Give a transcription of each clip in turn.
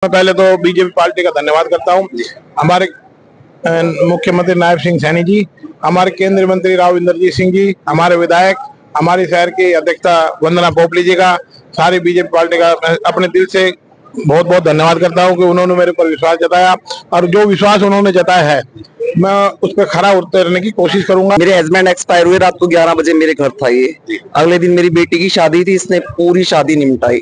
मैं पहले तो बीजेपी पार्टी का धन्यवाद करता हूं। हमारे मुख्यमंत्री नायब सिंह सैनी जी, हमारे केंद्रीय मंत्री राव इंद्रजीत सिंह जी, हमारे विधायक, हमारे शहर की अध्यक्षा वंदना पोपली जी का, सारी बीजेपी पार्टी का मैं अपने दिल से बहुत बहुत धन्यवाद करता हूं कि उन्होंने मेरे पर विश्वास जताया और जो विश्वास उन्होंने जताया है मैं उस पर खरा उतरने की कोशिश करूंगा। मेरे हस्बैंड एक्सपायर हुए, रात को 11 बजे मेरे घर था ये। अगले दिन मेरी बेटी की शादी थी, इसने पूरी शादी निपटाई,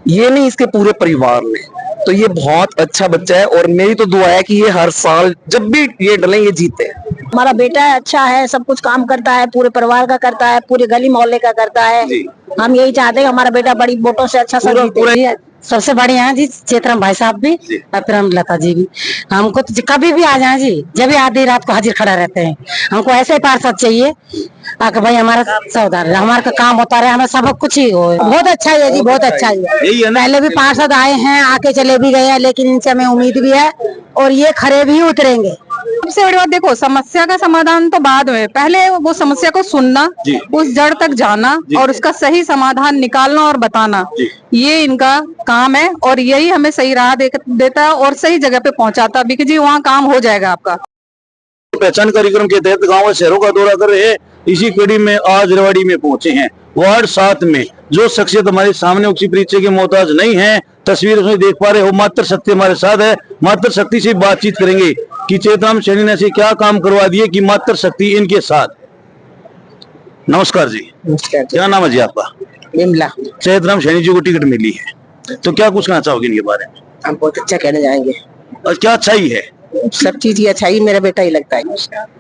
ये नहीं इसके पूरे परिवार ने। तो ये बहुत अच्छा बच्चा है और मेरी तो दुआ है कि ये हर साल जब भी ये डले ये जीते। हमारा बेटा अच्छा है, सब कुछ काम करता है, पूरे परिवार का करता है, पूरे गली मोहल्ले का करता है। हम यही चाहते हैं हमारा बेटा बड़ी वोटों से अच्छा सब जीते। सबसे बढ़िया है जी चेतराम भाई साहब भी और फिर हम लता जी भी। हमको तो कभी भी आ जाए जी, जब भी आधी रात को हाजिर खड़ा रहते हैं। हमको ऐसे पार्षद चाहिए आके भाई हमारा सौदार हमारा काम होता रहे, हमें सब कुछ ही हो। बहुत अच्छा है जी, बहुत अच्छा है। पहले भी पार्षद आए हैं, आके चले भी गए हैं, लेकिन इनसे हमें उम्मीद भी है और ये खड़े भी उतरेंगे। सबसे बड़ी बात देखो, समस्या का समाधान तो बाद में, पहले वो समस्या को सुनना, उस जड़ तक जाना और उसका सही समाधान निकालना और बताना, ये इनका काम है और यही हमें सही राह देता है और सही जगह पे पहुंचाता भी कि जी वहाँ काम हो जाएगा आपका। पहचान कार्यक्रम के तहत गांव और शहरों का दौरा कर रहे हैं। इसी कड़ी में आज रेवाड़ी में पहुंचे हैं। वार्ड 7 में जो शख्सियत हमारे सामने उसी परिचय के मोहताज नहीं है, तस्वीर उसमें देख पा रहे हो, मात्र शक्ति हमारे साथ है। मात्र शक्ति से बातचीत करेंगे कि चेतराम सैनी ने ऐसे क्या काम करवा दिए कि मात्र शक्ति इनके साथ। नमस्कार जी। नमस्कार। क्या नाम है जी आपका? बिमला। चेतराम सैनी जी को टिकट मिली है, तो क्या कुछ कहना चाहोगे इनके बारे में? हम बहुत अच्छा कहने जाएंगे। और क्या अच्छाई है? सब चीज की अच्छाई मेरा बेटा ही लगता है।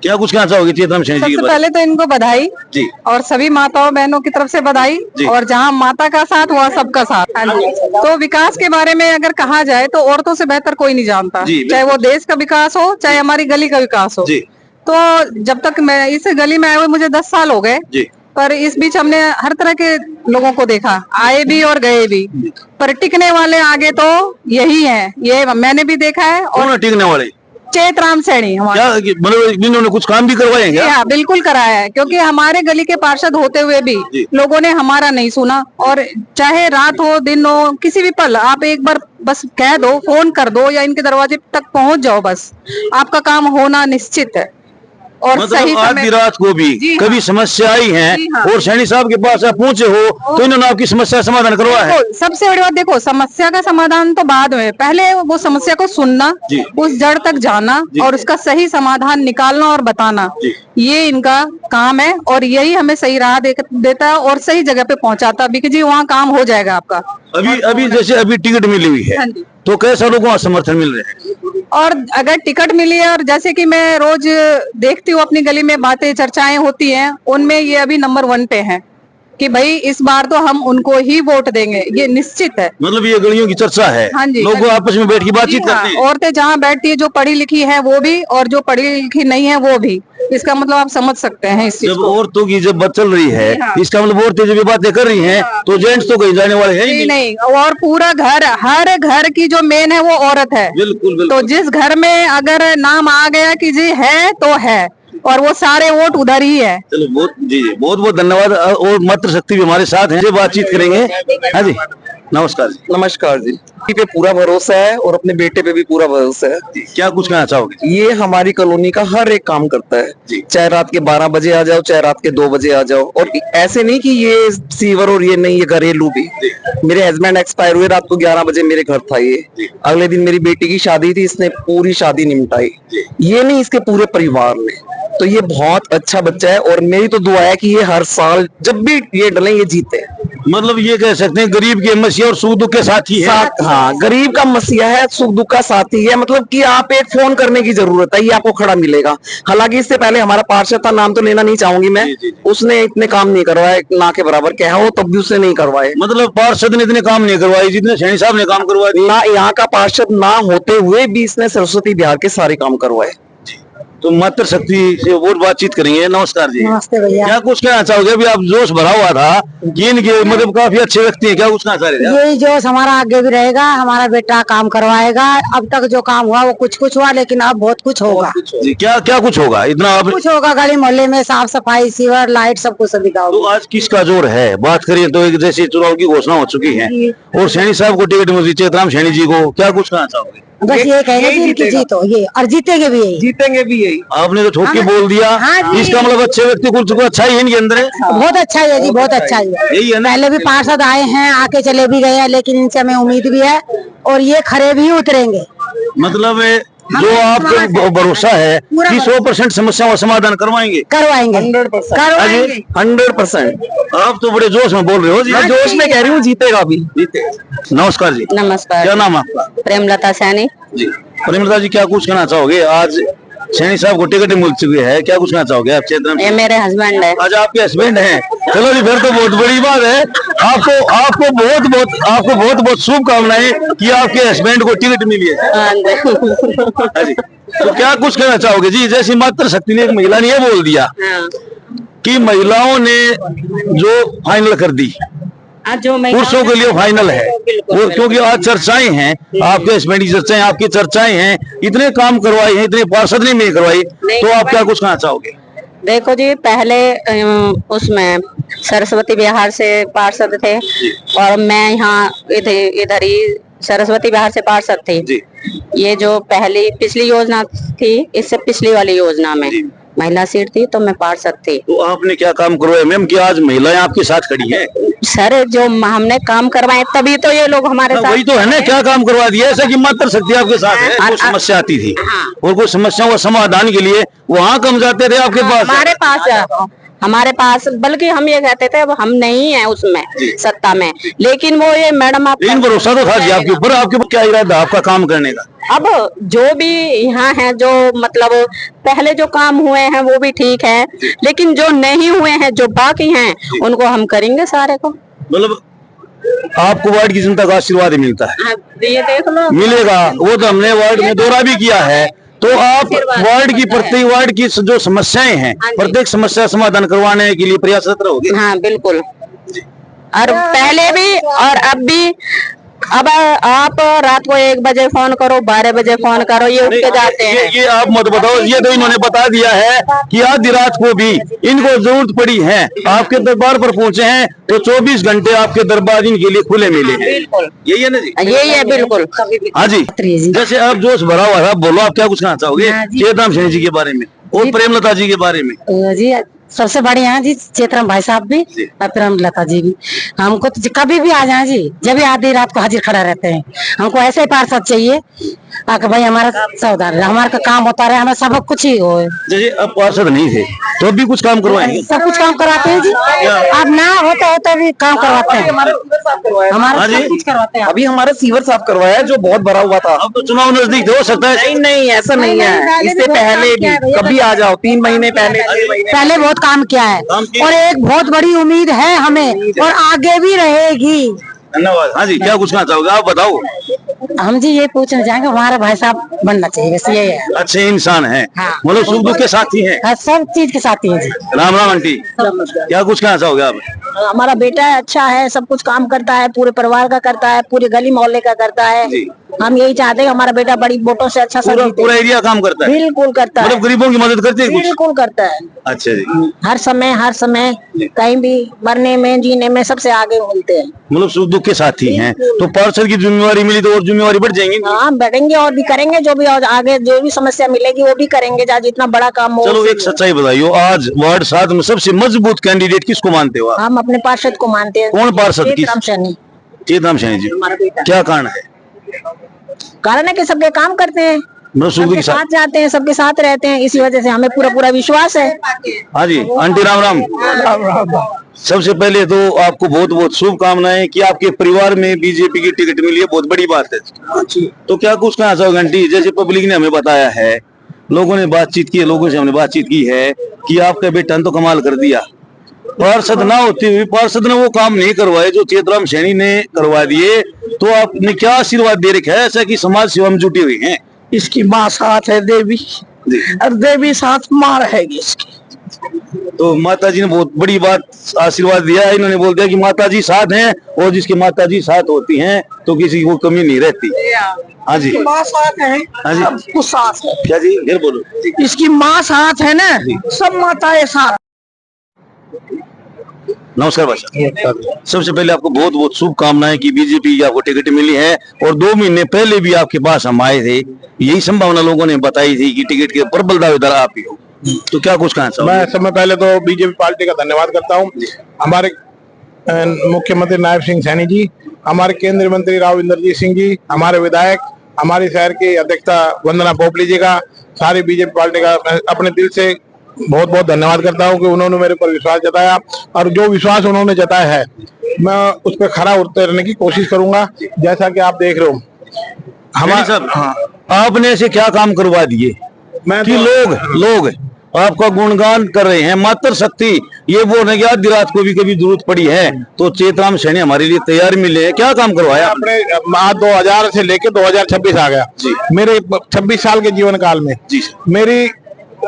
क्या कुछ कहना चाहोगे चेतराम सैनी जी के सबसे बारे पहले तो इनको बधाई जी, और सभी माताओं बहनों की तरफ से बधाई। और जहाँ माता का साथ वहाँ सबका साथ। तो विकास के बारे में अगर कहा जाए तो औरतों से बेहतर कोई नहीं जानता, चाहे वो देश का विकास हो चाहे हमारी गली का विकास हो। तो जब तक मैं इस गली में आए हुए मुझे 10 साल हो गए, पर इस बीच हमने हर तरह के लोगों को देखा, आए भी और गए भी, पर टिकने वाले आगे तो यही है, ये मैंने भी देखा है। और टिकने वाले चेतराम सैनी हमारे, मतलब इन्होंने कुछ काम भी करवाए हैं? हाँ बिल्कुल कराया है, क्योंकि हमारे गली के पार्षद होते हुए भी लोगों ने हमारा नहीं सुना। और चाहे रात हो दिन हो, किसी भी पल आप एक बार बस कह दो, फोन कर दो या इनके दरवाजे तक पहुंच जाओ, बस आपका काम होना निश्चित है। और मतलब सही आधी रात को भी कभी समस्या आई है और सैनी साहब के पास आप पहुंचे हो तो इन्होंने आपकी समस्या समाधान करवाया है। सबसे बड़ी बात देखो, समस्या का समाधान तो बाद में, पहले वो समस्या को सुनना, उस जड़ तक जाना और उसका सही समाधान निकालना और बताना, ये इनका काम है और यही हमें सही राह देता है और सही जगह पे पहुंचाता भी कि जी वहाँ काम हो जाएगा आपका। अभी जैसे अभी टिकट मिली हुई है तो कैसे लोगों को समर्थन मिल रहे हैं? और अगर टिकट मिली है, और जैसे कि मैं रोज देखती हूँ अपनी गली में बातें चर्चाएं होती हैं, उनमें ये अभी नंबर 1 पे हैं कि भाई इस बार तो हम उनको ही वोट देंगे, ये निश्चित है। मतलब ये गलियों की चर्चा है। हाँ जी, लोग आपस में बैठ के बातचीत करते हैं। औरतें जहाँ बैठती है, जो पढ़ी लिखी है वो भी और जो पढ़ी लिखी नहीं है वो भी। इसका मतलब आप समझ सकते हैं इस चीज को। औरतों की जब बात चल रही है, इसका मतलब औरतें जब बातें कर रही हैं तो जेंट्स तो कहीं जाने वाले हैं ही नहीं। और पूरा घर, हर घर की जो मेन है वो औरत है। बिल्कुल। तो जिस घर में अगर नाम आ गया कि जी है तो है, और वो सारे वोट उधर ही है। चलो बहुत बहुत धन्यवाद। और मात्र शक्ति भी हमारे साथ हैं, बातचीत करेंगे। हाँ जी, नमस्कार जी। नमस्कार जी। पे पूरा भरोसा है और अपने बेटे पे भी पूरा भरोसा है। क्या कुछ कहना चाहोगे? ये हमारी कॉलोनी का हर एक काम करता है, चाहे रात के 12 बजे आ जाओ, चाहे रात के 2 बजे आ जाओ। और ऐसे नहीं कि ये सीवर और ये नहीं, ये घरेलू भी। मेरे हस्बैंड एक्सपायर हुए, रात को 11 बजे मेरे घर था ये। अगले दिन मेरी बेटी की शादी थी, इसने पूरी शादी निपटाई, ये नहीं इसके पूरे परिवार ने। तो ये बहुत अच्छा बच्चा है और मेरी तो दुआ है कि ये हर साल जब भी ये डले ये जीते। मतलब ये कह सकते हैं गरीब के मसीहा और सुख दुख के साथी है। हाँ, गरीब का मसीहा है, सुख दुख का साथी है। मतलब कि आप एक फोन करने की जरूरत है, ये आपको खड़ा मिलेगा। हालांकि इससे पहले हमारा पार्षद था, नाम तो लेना नहीं चाहूंगी मैं, उसने इतने काम नहीं करवाए ना के बराबर, क्या हो तब भी उसने नहीं करवाए। मतलब पार्षद ने इतने काम नहीं करवाए जितने सैनी साहब ने काम करवाए। ना यहाँ का पार्षद ना होते हुए भी इसने सरस्वती बिहार के सारे काम करवाए। तो मातृ शक्ति से और बातचीत करेंगे। नमस्कार जी। नमस्ते भैया। क्या कुछ कहना चाहोगे? अभी आप जोश भरा हुआ था कि इनके मतलब काफी अच्छे व्यक्ति हैं, क्या कुछ कहना चाह रहे थे? यही जोश हमारा आगे भी रहेगा, हमारा बेटा काम करवाएगा। अब तक जो काम हुआ वो कुछ कुछ हुआ, लेकिन अब बहुत कुछ होगा। जी, क्या क्या कुछ होगा? इतना आप कुछ होगा, गली मोहल्ले में साफ सफाई, सीवर, लाइट, सब कुछ सुविधा तो होगी। आज किसका जोर है? बात करें तो एक जैसे चुनाव की घोषणा हो चुकी है और सैनी साहब को टिकट मिली, चेतराम सैनी जी को, क्या कुछ कहना चाहोगे? बस ये कहेंगे कि इनकी जीत हो ये, और जीतेंगे भी यही। जीतेंगे भी यही। आपने तो ठोक के बोल दिया। हाँ जी। इसका मतलब अच्छे व्यक्ति कुछ अच्छा ही है इनके अंदर है। बहुत अच्छा है जी, बहुत अच्छा है। यही है ना? पहले भी पार्षद आए हैं, आके चले भी गए हैं, लेकिन इनसे हमें उम्मीद भी है और ये खरे भी उतरेंगे। मतलब जो आपको भरोसा है कि 100% समस्याओं का समाधान करवाएंगे। करवाएंगे 100%। आप तो बड़े जोश में बोल रहे हो जी। मैं जोश में कह रही हूँ, जीतेगा भी। जीते। नमस्कार जी। नमस्कार। क्या नाम है आपका? प्रेमलता सैनी। जी प्रेमलता जी, क्या कुछ कहना चाहोगे? आज सैनी साहब को टिकट मिल चुकी है, क्या कुछ कहना चाहोगे आप? चेतन, ये मेरे हस्बैंड है। आज आपके हस्बैंड हैं। चलो जी, फिर तो बहुत बड़ी बात है। आपको बहुत बहुत शुभकामनाएं कि आपके हस्बैंड को टिकट मिली है। हाँ जी। तो क्या कुछ कहना चाहोगे जी? जैसे मातृ शक्ति ने एक महिला ने ये बोल दिया कि महिलाओं ने जो फाइनल कर दी, जो पुरुषों के लिए फाइनल है वो, क्योंकि आज चर्चाएं हैं, आपके हस्बैंड की चर्चाएं, आपकी चर्चाएं हैं, इतने काम करवाए हैं, इतने पार्षद ने नहीं करवाई, तो आप क्या कुछ कहना चाहोगे? देखो जी, पहले उसमें सरस्वती बिहार से पार्षद थे और मैं यहाँ इधर ही सरस्वती बिहार से पार्षद थी। ये जो पिछली योजना थी, इससे पिछली वाली योजना में महिला सीट थी तो मैं पार्षद थी। तो आपने क्या काम करवाया मैम कि आज महिलाएं आपके साथ खड़ी हैं? सर, जो हमने काम करवाए तभी तो ये लोग हमारे साथ। वही तो है ना, क्या काम करवा दिया? ऐसा कि मातृ शक्ति आपके साथ है। कोई समस्या आती थी और कोई समस्याओं का समाधान के लिए वहाँ कम जाते थे आपके पास? हमारे पास बल्कि हम ये कहते थे अब हम नहीं है उसमें सत्ता में, लेकिन वो ये मैडम आप भरोसा तो था जी आपके ऊपर। आपके ऊपर क्या इरादा आपका काम करने का? अब जो भी यहाँ है, जो मतलब पहले जो काम हुए हैं वो भी ठीक है, लेकिन जो नहीं हुए हैं, जो बाकी हैं, उनको हम करेंगे सारे को। मतलब आपको वार्ड की जनता का आशीर्वाद मिलता है? ये देख लो, मिलेगा। वो तो हमने वार्ड में दौरा भी किया है। तो आप वार्ड की प्रत्येक वार्ड की जो समस्याएं हैं, प्रत्येक समस्या समाधान करवाने के लिए प्रयासरत रहोगे? हाँ बिल्कुल। और पहले भी और अब भी। अब आप रात को 1 बजे फोन करो, 12 बजे फोन करो, ये उठ के जाते हैं। ये आप मत बताओ, ये तो इन्होंने बता दिया है कि आधी रात को भी इनको जरूरत पड़ी है, आपके दरबार पर पहुंचे हैं, तो 24 घंटे आपके दरबार इनके लिए खुले मिले हैं। बिल्कुल यही है ना जी? यही है बिल्कुल। हाँ जी। जैसे आप जोश भरा हुआ था, बोलो आप क्या कुछ कहना चाहोगे चेतराम सैनी जी के बारे में और प्रेमलता जी के बारे में? जी सबसे बढ़िया है जी चेतराम भाई साहब भी और प्रेमलता जी भी। हमको तो कभी भी आ जाए जी, जब भी आधी रात को हाजिर खड़ा रहते हैं। हमको ऐसे ही पार्षद चाहिए आके भाई हमारा सावधान, हमारा का काम होता रहे, हमें सब कुछ ही हो। जैसे अब पार्षद नहीं थे तो भी कुछ काम करवाएंगे? सब कुछ काम करवाते हैं जी। अब ना होता भी काम करवाते हैं, हमारा सब कुछ करवाते हैं। अभी हमारा सीवर साफ करवाया है जो बहुत भरा हुआ था। अब तो चुनाव नजदीक हो सकता है। नहीं ऐसा नहीं है। इससे पहले भी कभी आ जाओ, 3 महीने पहले बहुत काम किया है और एक बहुत बड़ी उम्मीद है हमें और आगे भी रहेगी। धन्यवाद। हाँ जी, क्या कुछ कहना चाहोगे आप बताओ? हम जी ये पूछना चाहेंगे, हमारा भाई साहब बनना चाहिए, बस ये है। अच्छे इंसान हैं, हाँ। मतलब सुख दुख के साथी हैं। सब चीज के साथी है जी। राम राम आंटी, क्या कुछ कहना चाहोगे आप? हमारा बेटा है, अच्छा है, सब कुछ काम करता है, पूरे परिवार का करता है, पूरे गली मोहल्ले का करता है। हम यही चाहते हैं हमारा बेटा बड़ी वोटों से अच्छा पूरा एरिया काम करता है? बिल्कुल करता है, मतलब गरीबों की मदद करते हैं कुछ? बिल्कुल करता है। अच्छा जी। हर समय कहीं भी मरने में जीने में सबसे आगे बोलते हैं। मतलब सुख दुख के साथी हैं। तो पार्षद की जिम्मेवारी मिली तो और जिम्मेवारी बढ़ जाएंगी? हाँ बढ़ेंगे और भी करेंगे, जो भी आगे जो भी समस्या मिलेगी वो भी करेंगे, जहाँ जितना बड़ा काम हो। चलो एक सच्चाई बताइयो, आज वार्ड 7 में सबसे मजबूत कैंडिडेट किसको मानते हो आप? हम अपने पार्षद को मानते हैं। कौन पार्षद? चेतराम सैनी। चेतराम सैनी जी, हमारा बेटा। क्या कारण है? कारण है कि सबके काम करते हैं, सबके साथ जाते हैं, सबके साथ रहते हैं, इसी वजह से हमें पूरा विश्वास है। हाँ जी आंटी, राम राम। सबसे पहले तो आपको बहुत बहुत शुभकामनाएं कि आपके परिवार में बीजेपी की टिकट मिली है, बहुत बड़ी बात है। तो क्या कुछ कहना चाहोगे आंटी? जैसे पब्लिक ने हमें बताया है, लोगों ने बातचीत की है, लोगों से हमने बातचीत की है कि आपका बेटा ने तो कमाल कर दिया। पार्षद ना होते हुए पार्षद ने वो काम नहीं करवाए जो चेतराम सैनी ने करवा दिए, तो आपने क्या आशीर्वाद दे रखा है ऐसा कि समाज सेवा में जुटी हुई हैं? इसकी माँ साथ है देवी। और देवी साथ माँ रहेगी इसकी। तो माता जी ने बहुत बड़ी बात आशीर्वाद दिया है, इन्होंने बोल दिया कि माता जी साथ हैं और जिसकी माता जी साथ होती हैं तो किसी को कमी नहीं रहती। हाँ जी, माँ साथ है, हाँ जी, सब कुछ साथ है। क्या जी, फिर बोलो। इसकी माँ साथ है ना, सब माताएं साथ। नमस्कार भाषा, सबसे पहले आपको बहुत बहुत शुभकामनाएं कि बीजेपी आपको टिकट मिली है और 2 महीने पहले भी आपके पास हम आए थे, यही संभावना लोगों ने बताई थी कि टिकट के प्रबल दावेदार आप ही हो, तो क्या कुछ कहना चाहोगे? मैं सबसे पहले तो बीजेपी पार्टी का धन्यवाद करता हूं। हमारे मुख्यमंत्री नायब सिंह सैनी जी, हमारे केंद्रीय मंत्री राव इंद्रजीत सिंह जी, हमारे विधायक, हमारी शहर की अध्यक्षा वंदना पोपली जी का, सारी बीजेपी पार्टी का अपने दिल से बहुत बहुत धन्यवाद करता हूं कि उन्होंने मेरे पर विश्वास जताया और जो विश्वास उन्होंने जताया है मैं उस पर खरा उतरने की कोशिश करूंगा। जैसा कि आप देख रहे हो हमारे साहब, आपने ऐसे क्या काम करवा दिए कि लोग आपका गुणगान कर रहे हैं, मात्र शक्ति ये बोल रहे हैं कि आधी रात को भी कभी जरूरत पड़ी है तो चेतराम सैनी हमारे लिए तैयार मिले, क्या काम करवाया अपने 2000 से लेके 2026 आ गया मेरे 26 साल के जीवन काल में जी। मेरी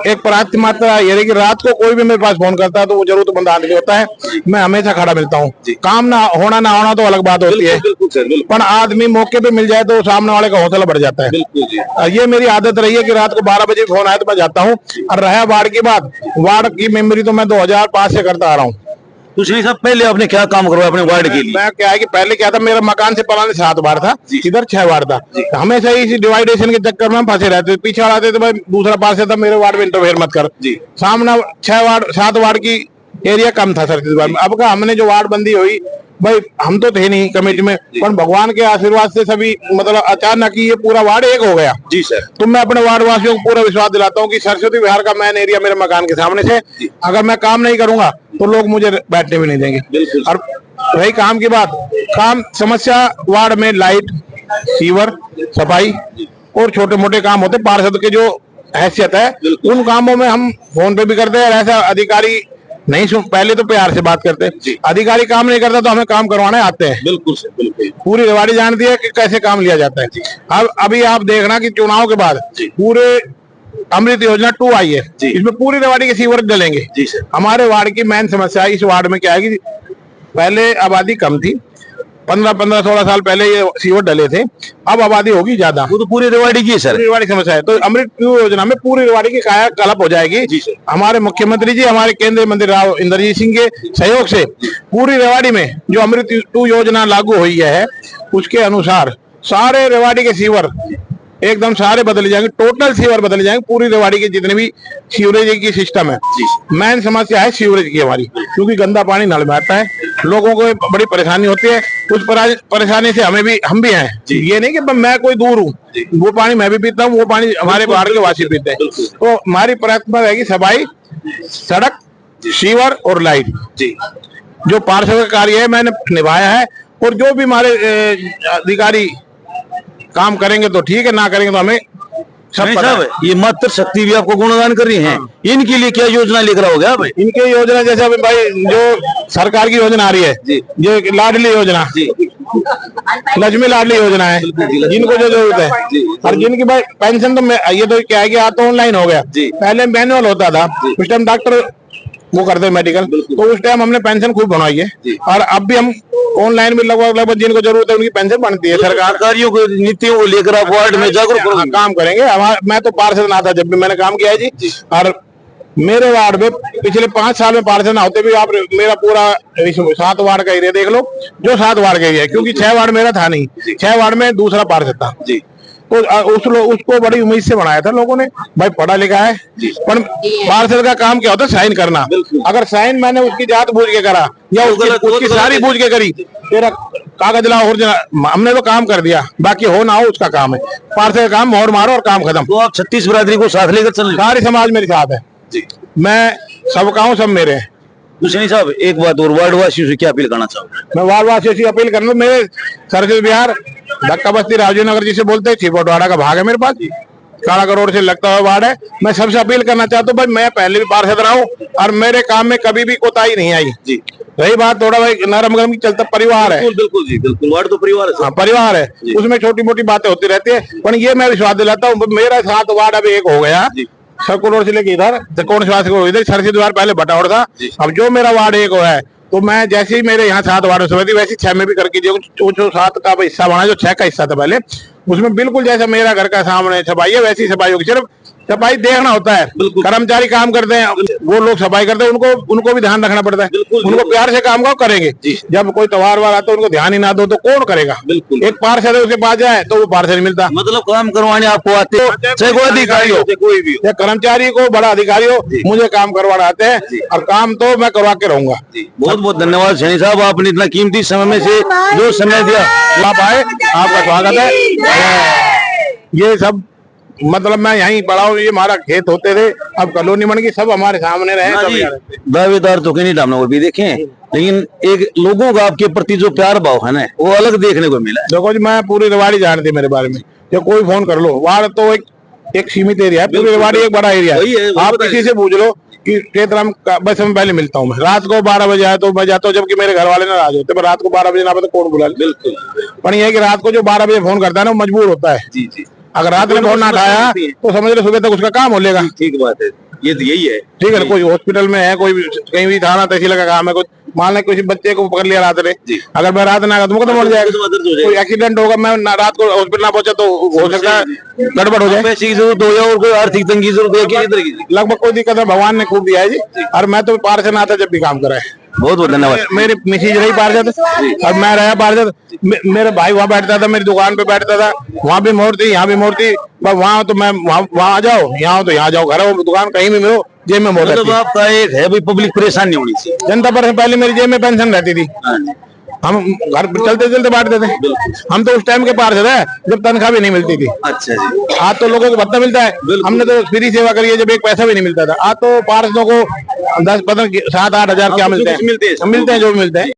एक प्राथमिकता ये है कि रात को कोई भी मेरे पास फोन करता है तो वो जरूरतमंद आदमी होता है, मैं हमेशा खड़ा मिलता हूँ। काम ना होना तो अलग बात होती है, पर आदमी मौके पे मिल जाए तो सामने वाले का हौसला बढ़ जाता है। ये मेरी आदत रही है कि रात को 12 बजे फोन आए तो मैं जाता हूँ। और रहा वार्ड की बात, वार्ड की मेमोरी तो मैं 2005 से करता आ रहा हूँ। तो श्री साहब पहले आपने क्या काम करवाया अपने वार्ड के लिए? मैं क्या है कि पहले क्या था, मेरा मकान से पलाने 7 वार्ड था, इधर 6 वार्ड था। हमेशा इसी डिवाइडेशन के चक्कर में फंसे रहते, पीछे आते तो भाई दूसरा पास से था मेरे वार्ड में इंटरफेयर मत कर। सामने 7 वार्ड की एरिया कम था सर इस बार में। अब का हमने जो वार्ड बंदी हुई, भाई हम तो थे नहीं कमेटी में, पर भगवान के आशीर्वाद से सभी मतलब अचानक ही ये पूरा वार्ड एक हो गया। जी सर। तो मैं अपने वार्ड वासियों को पूरा विश्वास दिलाता हूँ कि सरस्वती विहार का मेन एरिया मेरे मकान के सामने से, अगर मैं काम नहीं करूंगा तो लोग मुझे बैठने भी नहीं देंगे। और रही काम की बात, काम समस्या वार्ड में लाइट, सीवर, सफाई और छोटे मोटे काम होते, पार्षद के जो हैसियत है उन कामों में हम फोन पे भी करते हैं। ऐसा अधिकारी नहीं सुन, पहले तो प्यार से बात करते हैं, अधिकारी काम नहीं करता तो हमें काम करवाने आते हैं। बिल्कुल सर, बिल्कुल। पूरी रेवाड़ी जानती है कि कैसे काम लिया जाता है। अब अभी आप देखना कि चुनाव के बाद पूरे अमृत योजना 2 आई है, इसमें पूरी रेवाड़ी के सीवर डलेंगे। जी सर। हमारे वार्ड की मेन समस्या इस वार्ड में क्या है कि पहले आबादी कम थी, 15-16 साल पहले ये सीवर डले थे, अब आबादी होगी ज्यादा। वो तो पूरी रेवाड़ी की है सर, पूरी रेवाड़ी समस्या है। तो अमृत योजना में पूरी रेवाड़ी की कायाकल्प हो जाएगी। जी सर। हमारे मुख्यमंत्री जी, हमारे केंद्रीय मंत्री राव इंद्रजीत सिंह के सहयोग से पूरी रेवाड़ी में जो अमृत 2 योजना लागू हुई है उसके अनुसार सारे रेवाड़ी के सीवर एकदम सारे बदले जाएंगे, टोटल सीवर बदले जाएंगे। पूरी रेवाड़ी के जितने भी सीवरेज की सिस्टम है, मेन समस्या है सीवरेज की हमारी, क्योंकि गंदा पानी नल में आता है, लोगों को बड़ी परेशानी होती है। उस परेशानी से हम भी हैं। ये नहीं कि मैं कोई दूर हूँ, वो पानी मैं भी पीता हूँ, वो पानी हमारे बाहर के वासी पीते हैं। तो हमारी प्राथमिकता रहेगी सफाई, सड़क, सीवर और लाइट। जो पार्षद का कार्य है मैंने निभाया है, और जो भी हमारे अधिकारी काम करेंगे तो ठीक है, ना करेंगे तो हमें सब पता है। ये मात्र शक्ति भी आपको गुणगान कर रही है, इनके लिए क्या योजना लेकर आओगे आप? इनके योजना जैसे अभी भाई जो सरकार की योजना आ रही है, जो लाडली योजना, लक्ष्मी लाडली योजना है, जिनको जो जरूरत है, और जिनकी भाई पेंशन तो ये तो क्या है कि आज तो ऑनलाइन हो गया, पहले मैनुअल होता था, उस टाइम डॉक्टर वो करते मेडिकल, तो उस टाइम हमने पेंशन खूब बनवाई है, और अब भी हम ऑनलाइन में लगभग जिनको जरूरत है उनकी पेंशन बनती है। सरकारियों को नीतियों को लेकर आप वार्ड में जागरूक काम करेंगे। मैं तो पार्षद ना था जब भी मैंने काम किया है जी, और मेरे वार्ड में पिछले 5 साल में पार्षद ना होते भी आप मेरा पूरा 7 वार्ड का एरिया देख लो, जो 7 वार्ड का एरिया है, क्योंकि 6 वार्ड मेरा था नहीं, 6 वार्ड में दूसरा पार्षद था। तो उसको बड़ी उम्मीद से बनाया था लोगों ने, भाई पढ़ा लिखा है, पर पार्षद का काम क्या होता है, साइन करना। अगर साइन मैंने उसकी जात बूझ के करा या उसकी सारी बूझ के करी, तेरा कागज लाओ और हमने तो काम कर दिया, बाकी हो ना हो उसका काम है। पार्षद का काम मोहर मारो और काम खत्म। तो आप 36 बिरादरी को साथ लेकर चल, सारी समाज मेरे साथ है, मैं सबका हूँ, सब मेरे हैं। हुसैनी साहब एक बात और, वार्ड वासियों से क्या अपील करना चाहोगे? मैं वार्ड वासियों से अपील करना, मेरे सरस्वती विहार धक्का बस्ती राजीव नगर जिसे बोलते हैं, छिपोटवाड़ा का भाग है मेरे पास, 4 करोड़ से लगता हुआ वार्ड है। मैं सबसे अपील करना चाहता हूँ, भाई मैं पहले भी पार्षद रहा हूँ और मेरे काम में कभी भी कोताही नहीं आई। रही बात थोड़ा भाई नरम गरम की चलता, परिवार है। बिल्कुल जी, बिल्कुल, वार्ड तो परिवार है। हाँ, परिवार है, उसमें छोटी मोटी बातें होती रहती है, पर ये मैं विश्वास दिलाता हूँ, मेरा 7 वार्ड अब एक हो गया, सर्कुलर रोड से लेके इधर त्रिकोण स्वास्थ्य को इधर सरसी द्वार पहले बटावड़ था। अब जो मेरा वार्ड 1 है तो मैं जैसे ही मेरे यहाँ 7 वार्ड समिति वैसे 6 में भी करके जो 7 का हिस्सा बना, जो 6 का हिस्सा था पहले, उसमें बिल्कुल जैसा मेरा घर का सामने सफाई है वैसी सफाई होगी। सिर्फ सफाई देखना होता है, कर्मचारी काम करते हैं, वो लोग सफाई करते हैं, उनको भी ध्यान रखना पड़ता है। उनको प्यार से काम को करेंगे। जब कोई त्योहार वार आता है उनको ध्यान ही ना दो तो कौन करेगा। एक पार्षद है उसके पास जाए तो वो पार्षद नहीं मिलता। मतलब काम करवाने आपको आते हो, चाहे कोई अधिकारी हो, कोई भी या कर्मचारी को बड़ा अधिकारी हो, मुझे काम करवाना आते हैं और काम तो मैं करवा के रहूंगा। बहुत बहुत धन्यवाद सैनी साहब, आपने इतना कीमती समय में से जो समय दिया। आप आए, आपका स्वागत है। ये सब मतलब मैं यहीं पढ़ा हूँ, ये हमारा खेत होते थे, अब कॉलोनी बन गई, सब हमारे सामने रहे। दावेदार तो कहीं डामना भी देखे, लेकिन एक लोगों का आपके प्रति जो प्यार भाव है ना, वो अलग देखने को मिला है। देखो जी, मैं पूरी रेवाड़ी जानती मेरे बारे में, जो कोई फोन कर लो, वार्ड तो एक सीमित एरिया है, पूरी रेवाड़ी एक बड़ा एरिया है। आप किसी से पूछ लो कि क्षेत्र बस में पहले मिलता हूँ मैं, रात को 12 बजे आए तो मैं जाता हूँ, जबकि मेरे घर वाले नाराज होते, पर रात को 12 बजे ना तो कौन बुला। बिल्कुल, पर यह है कि रात को जो 12 बजे फोन करता है ना, वो मजबूर होता है। जी जी, अगर रात में फोन ना उठाया तो समझ लो सुबह तक उसका काम हो लेगा। ठीक बात है, ये यही है। ठीक है, कोई हॉस्पिटल में है, कोई कहीं भी थाना तहसील का काम है, कुछ मान लें किसी बच्चे को पकड़ लिया रात में, अगर मैं रात ना तो मुकदमा हो जाएगा। कोई एक्सीडेंट होगा, मैं रात को हॉस्पिटल ना पहुंचा तो हो सकता है गड़बड़ हो जाए, पैसे की जरूरत हो जाए और कोई आर्थिक तंगी की जरूरत है, लगभग कोई दिक्कत है, भगवान ने खूब दिया है जी। और मैं तो पार्षद आता जब भी काम कराए। बहुत बहुत धन्यवाद। मेरी मिसेज रही पार्षद और मैं रहा पार्षद। मेरा भाई वहाँ बैठता था, मेरी दुकान पे बैठता था, वहाँ भी मोड़ थी, यहाँ भी मोड़ थी, वहाँ तो मैं वहाँ आ जाओ, यहाँ तो यहाँ जाओ, घर दुकान कहीं भी मिलो, जेब में मोड़। मतलब आपका एक है भाई, पब्लिक परेशान नहीं होनी चाहिए। जनता पर पहले मेरी जेब में पेंशन रहती थी, हम घर चलते चलते बांटते थे। हम तो उस टाइम के पार्षद है जब तनख्वाह भी नहीं मिलती थी। अच्छा जी, आज तो लोगों को भत्ता मिलता है, हमने तो फ्री सेवा करी है जब एक पैसा भी नहीं मिलता था। आज तो पार्षदों को 10, 15, 7, 8 हजार क्या मिलते हैं जो मिलते हैं।